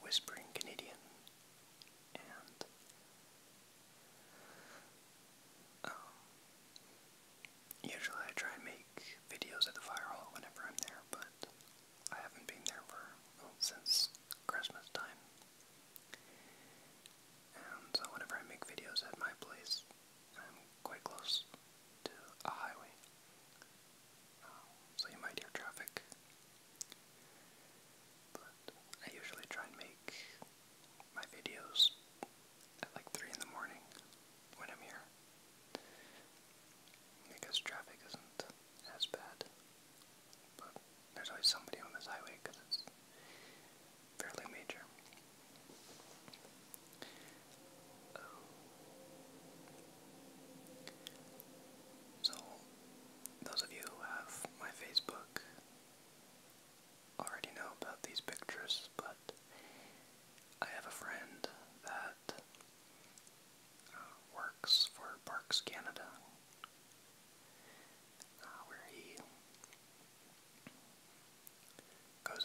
Whispering Canadian, and usually I try and make videos at the fire hall whenever I'm there, but I haven't been there since Christmas time. And so whenever I make videos at my place, I'm quite close to a highway, so you might hear traffic. But I usually try and make my videos at like 3 in the morning when I'm here, because traffic isn't as bad. But there's always somebody on this highway because it's fairly major. So, those of you who have my Facebook already know about these pictures, but I have a friend that works for Parks Canada, where he goes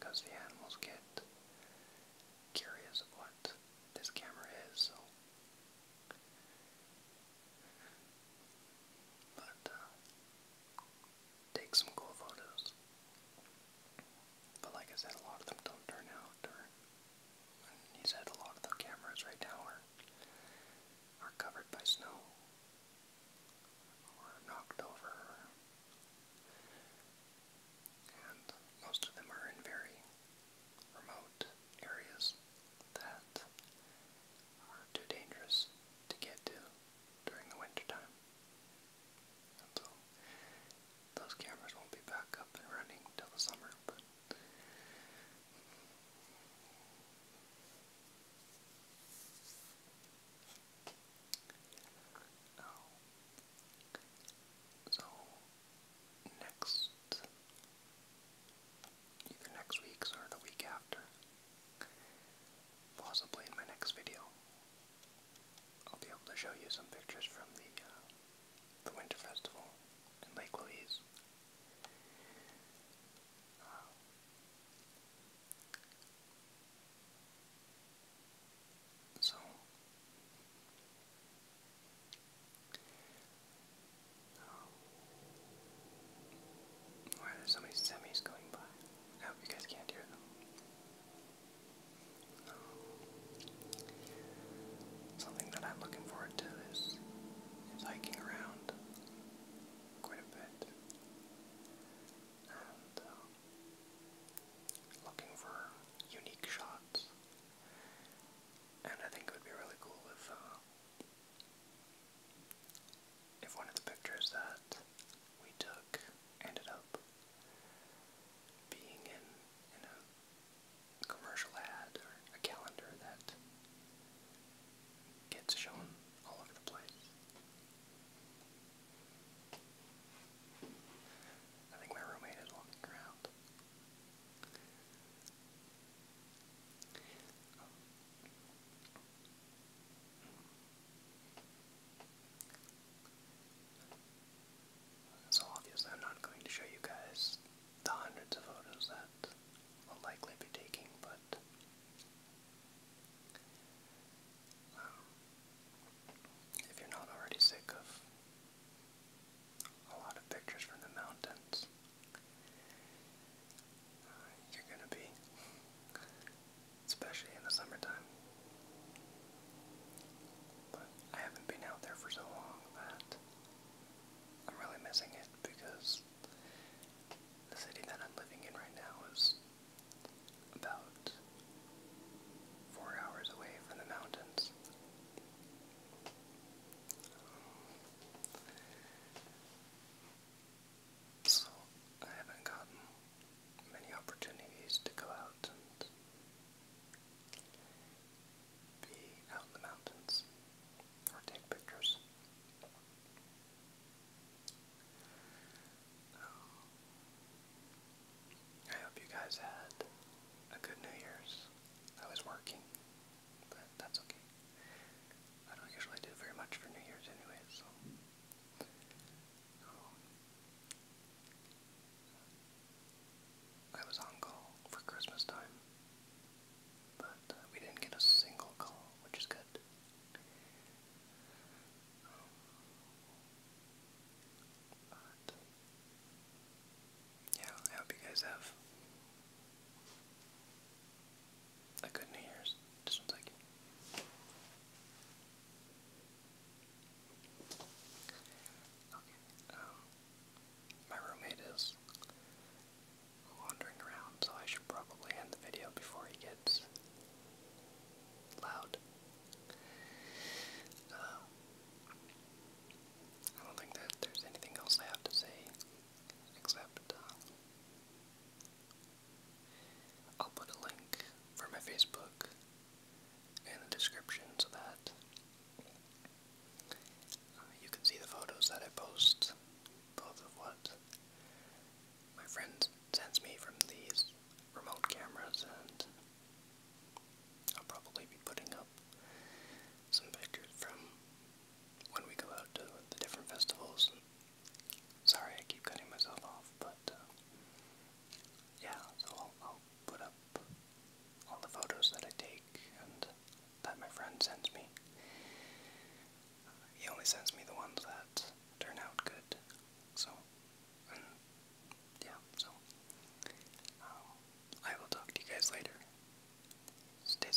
because the animals get curious of what this camera is, so. But, take some cool photos. But like I said, a lot of them don't turn out, or, he said a lot of the cameras right now are covered by snow, or knocked over, and most of them are in very remote areas that are too dangerous to get to during the winter time. So those cameras won't be back up and running till the summer, but no. So either next week's or the week after, possibly in my next video, I'll be able to show you some pictures from the Winter Festival in Lake Louise. So, why are there so many semis going by? I hope you guys can't hear them. Something that I'm looking forward to is hiking around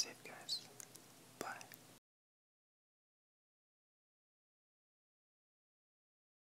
safe, guys.